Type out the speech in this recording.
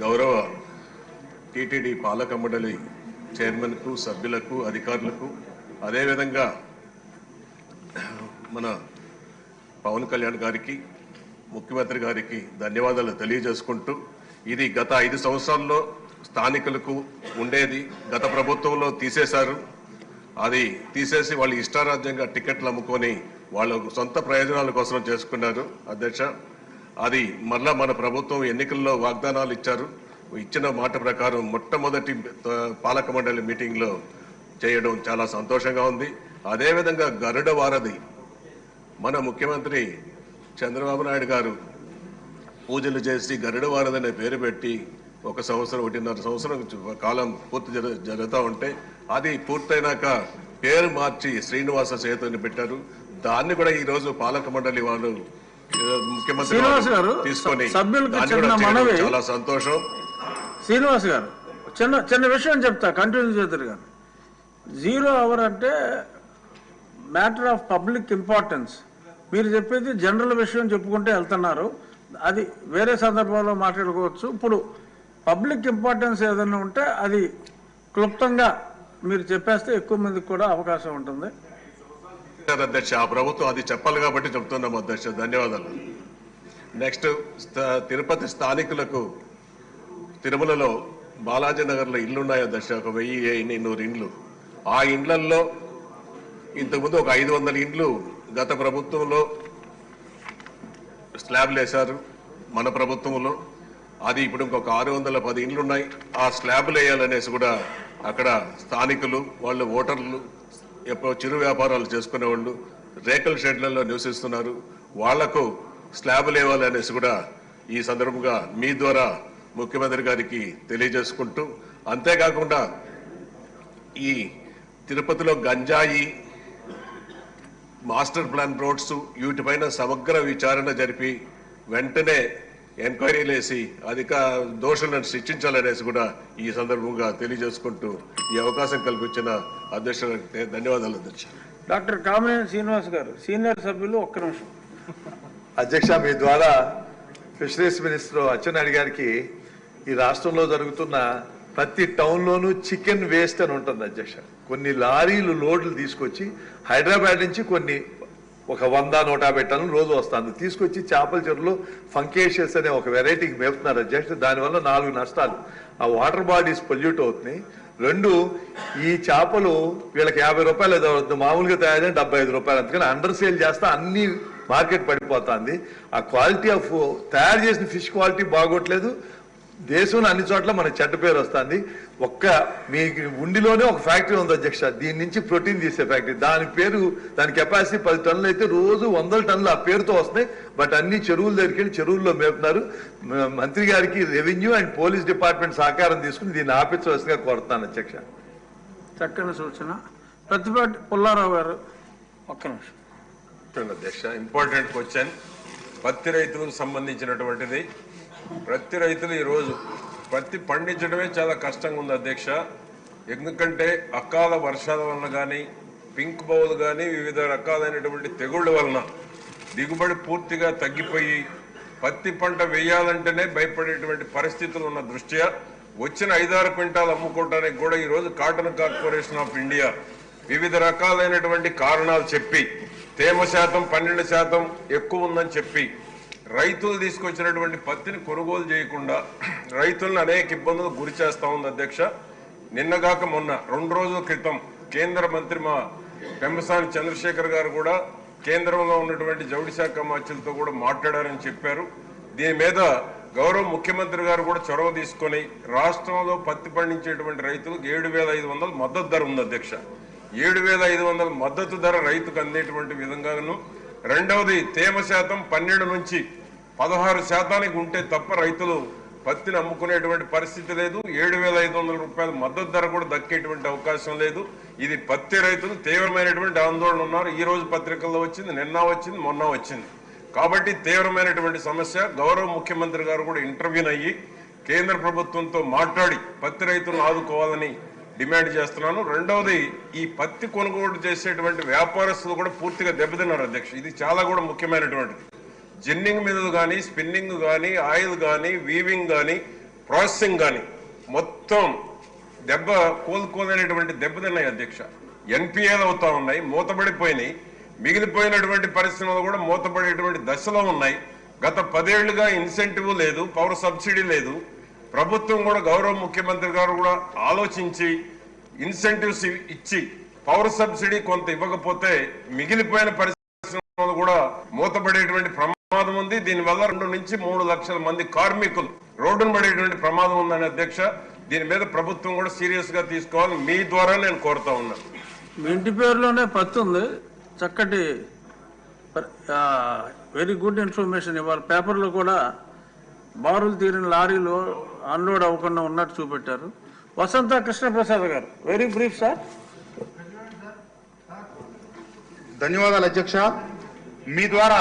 గౌరవ టీటీడీ పాలక మండలి చైర్మన్కు, సభ్యులకు, అధికారులకు, అదేవిధంగా మన పవన్ కళ్యాణ్ గారికి, ముఖ్యమంత్రి గారికి ధన్యవాదాలు తెలియజేసుకుంటూ, ఇది గత 5 సంవత్సరాల్లో స్థానికులకు ఉండేది, గత ప్రభుత్వంలో తీసేశారు. అది తీసేసి వాళ్ళు ఇష్టారాజ్యంగా టికెట్లు అమ్ముకొని వాళ్ళ సొంత ప్రయోజనాల కోసం చేసుకున్నారు అధ్యక్ష. అది మరలా మన ప్రభుత్వం ఎన్నికల్లో వాగ్దానాలు ఇచ్చారు. ఇచ్చిన మాట ప్రకారం మొట్టమొదటి పాలక మండలి మీటింగ్లో చేయడం చాలా సంతోషంగా ఉంది. అదేవిధంగా గరుడ వారధి మన ముఖ్యమంత్రి చంద్రబాబు నాయుడు గారు పూజలు చేసి గరుడ వారధి అనే పేరు పెట్టి 1 సంవత్సరం 1.5 సంవత్సరం కాలం పూర్తి జరుగుతూ ఉంటే అది పూర్తయినాక పేరు మార్చి శ్రీనివాస సేతుని పెట్టారు. దాన్ని కూడా ఈరోజు పాలక మండలి వాళ్ళు ముఖ్యమంత్రి తీసుకొని చాలా సంతోషం. శ్రీనివాస్ గారు చిన్న విషయం చెప్తా, కంటిన్యూ చేద్దరు గారు. 0 అవర్ అంటే మ్యాటర్ ఆఫ్ పబ్లిక్ ఇంపార్టెన్స్. మీరు చెప్పేది జనరల్ విషయం చెప్పుకుంటే వెళ్తున్నారు, అది వేరే సందర్భంలో మాట్లాడుకోవచ్చు. ఇప్పుడు పబ్లిక్ ఇంపార్టెన్స్ ఏదైనా ఉంటే అది క్లుప్తంగా మీరు చెప్పేస్తే ఎక్కువ మందికి కూడా అవకాశం ఉంటుంది. అధ్యక్ష, ఆ ప్రభుత్వం అది చెప్పాలి కాబట్టి చెప్తున్నాం అధ్యక్ష. ధన్యవాదాలు. నెక్స్ట్, తిరుపతి స్థానికులకు తిరుమలలో బాలాజీ నగర్లో ఇళ్లున్నాయి అధ్యక్ష, ఒక 1000-800 ఇండ్లు. ఆ ఇండ్లల్లో ఇంతకుముందు ఒక 500 ఇండ్లు గత ప్రభుత్వంలో స్లాబ్లు వేశారు మన ప్రభుత్వంలో. అది ఇప్పుడు ఇంకొక 610 ఇండ్లు ఉన్నాయి. ఆ స్లాబ్లు వేయాలనేసి కూడా అక్కడ స్థానికులు, వాళ్ళు ఓటర్లు, ఎప్పుడో చిరు వ్యాపారాలు చేసుకునేవాళ్ళు రేకుల షెడ్లలో నివసిస్తున్నారు. వాళ్లకు స్లాబులు వేయాలనేసి కూడా ఈ సందర్భంగా మీ ద్వారా ముఖ్యమంత్రి గారికి తెలియజేసుకుంటూ, అంతేకాకుండా ఈ తిరుపతిలో గంజాయి, మాస్టర్ ప్లాన్ రోడ్స్ వీటిపైన సమగ్ర విచారణ జరిపి వెంటనే ఎంక్వైరీలు వేసి దోషులను శిక్షించాలనేసి కూడా ఈ సందర్భంగా తెలియజేసుకుంటూ ఈ అవకాశం కల్పించిన అధ్యక్షులకు ధన్యవాదాలు అధ్యక్ష. డాక్టర్ కామినేని శ్రీనివాస్ గారు, సీనియర్ సభ్యులు, 1 నిమిషం. అధ్యక్ష, మీ ద్వారా ఫిషరీస్ మినిస్టర్ అచ్చెన్నాయుడు గారికి ఈ రాష్ట్రంలో జరుగుతున్న ప్రతి టౌన్లోనూ చికెన్ వేస్ట్ అని ఉంటుంది అధ్యక్ష. కొన్ని లారీలు లోడ్లు తీసుకొచ్చి హైదరాబాద్ నుంచి కొన్ని ఒక 100-150 టన్నులు రోజు వస్తుంది తీసుకొచ్చి చేపల చెరువులో ఫంకేషియస్ అనే ఒక వెరైటీకి మేపుతున్నారు అధ్యక్ష. దానివల్ల 4 నష్టాలు. ఆ వాటర్ బాడీస్ పొల్యూట్ అవుతున్నాయి. 2, ఈ చేపలు వీళ్ళకి 50 రూపాయలు ఏదో మామూలుగా తయారైన 75 రూపాయలు. అందుకని అండర్ సేల్ చేస్తే అన్ని మార్కెట్ పడిపోతుంది. ఆ క్వాలిటీ ఆఫ్ తయారు చేసిన ఫిష్ క్వాలిటీ బాగోట్లేదు. దేశంలో అన్ని చోట్ల మనకి చెడ్డ పేరు వస్తుంది. మీ ఉండిలోనే ఒక ఫ్యాక్టరీ ఉంది అధ్యక్ష, దీని నుంచి ప్రోటీన్ తీసే ఫ్యాక్టరీ. దాని కెపాసిటీ 10 టన్నులు అయితే రోజు 100 టన్నులు ఆ పేరుతో వస్తాయి. బట్ అన్ని చెరువుల దగ్గరికి వెళ్ళి చెరువుల్లో మేపుతున్నారు. మంత్రి గారికి రెవెన్యూ అండ్ పోలీస్ డిపార్ట్మెంట్ సహకారం తీసుకుని దీన్ని ఆపించవలసిగా కోరుతున్నాను అధ్యక్ష. చక్కని సూచన. ప్రతిపాటి పుల్లారావు గారు, 1 నిమిషం. అధ్యక్ష, ఇంపార్టెంట్ క్వశ్చన్. పత్తి రైతులకు సంబంధించినటువంటిది. ప్రతి రైతులు ఈరోజు పత్తి పండించడమే చాలా కష్టంగా ఉంది అధ్యక్ష. ఎందుకంటే అకాల వర్షాల వలన కానీ, పింక్ బౌల్ కానీ, వివిధ రకాలైనటువంటి తెగుళ్ళ వలన దిగుబడి పూర్తిగా తగ్గిపోయి పత్తి పంట వేయాలంటేనే భయపడేటువంటి పరిస్థితులు ఉన్న దృష్ట్యా వచ్చిన 5-6 క్వింటాలు అమ్ముకోవడానికి కూడా ఈరోజు కాటన్ కార్పొరేషన్ ఆఫ్ ఇండియా వివిధ రకాలైనటువంటి కారణాలు చెప్పి తేమ శాతం 12% ఎక్కువ ఉందని చెప్పి రైతులు తీసుకొచ్చినటువంటి పత్తిని కొనుగోలు చేయకుండా రైతులను అనేక ఇబ్బందులు గురి చేస్తా ఉంది అధ్యక్ష. నిన్నగాక మొన్న 2 రోజుల క్రితం కేంద్ర మంత్రి మా పెంబసాని చంద్రశేఖర్ గారు కూడా కేంద్రంలో ఉన్నటువంటి జౌళి శాఖ మంత్రులతో కూడా మాట్లాడారని చెప్పారు. దీని మీద గౌరవ ముఖ్యమంత్రి గారు కూడా చొరవ తీసుకొని రాష్ట్రంలో పత్తి పండించేటువంటి రైతులకు 7,500 మద్దతు ధర ఉంది అధ్యక్ష. 7,500 మద్దతు ధర రైతుకు అందేటువంటి విధంగాను. రెండవది, తేమ శాతం 12 నుంచి 16% ఉంటే తప్ప రైతులు పత్తిని అమ్ముకునేటువంటి పరిస్థితి లేదు. 7,500 రూపాయల మద్దతు ధర కూడా దక్కేటువంటి అవకాశం లేదు. ఇది పత్తి రైతులు తీవ్రమైనటువంటి ఆందోళన ఉన్నారు. ఈ రోజు పత్రికల్లో వచ్చింది, నిన్న వచ్చింది, మొన్న వచ్చింది. కాబట్టి తీవ్రమైనటువంటి సమస్య. గౌరవ ముఖ్యమంత్రి గారు కూడా ఇంటర్వ్యూన్ అయ్యి కేంద్ర ప్రభుత్వంతో మాట్లాడి పత్తి రైతులను ఆదుకోవాలని డిమాండ్ చేస్తున్నాను. రెండవది, ఈ పత్తి కొనుగోలు చేసేటువంటి వ్యాపారస్తులు కూడా పూర్తిగా దెబ్బతిన్నారు అధ్యక్ష. ఇది చాలా కూడా ముఖ్యమైనటువంటిది. జిన్నింగ్ మిల్లులు కానీ, స్పిన్నింగ్ కానీ, ఆయిల్ కానీ, వీవింగ్ కానీ ప్రాసెసింగ్ కానీ మొత్తం కోలుకోలేనటువంటి దెబ్బతిన్నాయి అధ్యక్ష. ఎన్పిఏలు అవుతా ఉన్నాయి, మూతపడిపోయినాయి. మిగిలిపోయినటువంటి పరిశ్రమలు కూడా మూతపడేటువంటి దశలో ఉన్నాయి. గత 10 ఏళ్లుగా ఇన్సెంటివ్ లేదు, పవర్ సబ్సిడీ లేదు. ప్రభుత్వం కూడా గౌరవ ముఖ్యమంత్రి గారు కూడా ఆలోచించి ఇన్సెంటివ్స్ ఇచ్చి పవర్ సబ్సిడీ కొంత ఇవ్వకపోతే మిగిలిపోయిన పరిశ్రమలు కూడా మూతపడేటువంటి ప్రమాదం ఉంది. దీనివల్ల 2 నుంచి 3 లక్షల మంది కార్మికులు రోడ్డును పడేటువంటి ప్రమాదం ఉందని అధ్యక్ష. దీని మీద ప్రభుత్వం కూడా సీరియస్ గా తీసుకోవాలి. మీ ద్వారా నేను కోరుతా ఉన్నాను. మీ ఇంటి పేరులోనే పత్తి ఉంది. చక్కటి వెరీ గుడ్ ఇన్ఫర్మేషన్. ఇవాళ పేపర్లో కూడా బారులు తీరిన లారీలు అన్లోడ్ అవ్వకుండా ఉన్నట్టు చూపెట్టారు. వసంత కృష్ణప్రసాద్ గారు, వెరీ బ్రీఫ్ సార్. ధన్యవాదాలు అధ్యక్ష. మీ ద్వారా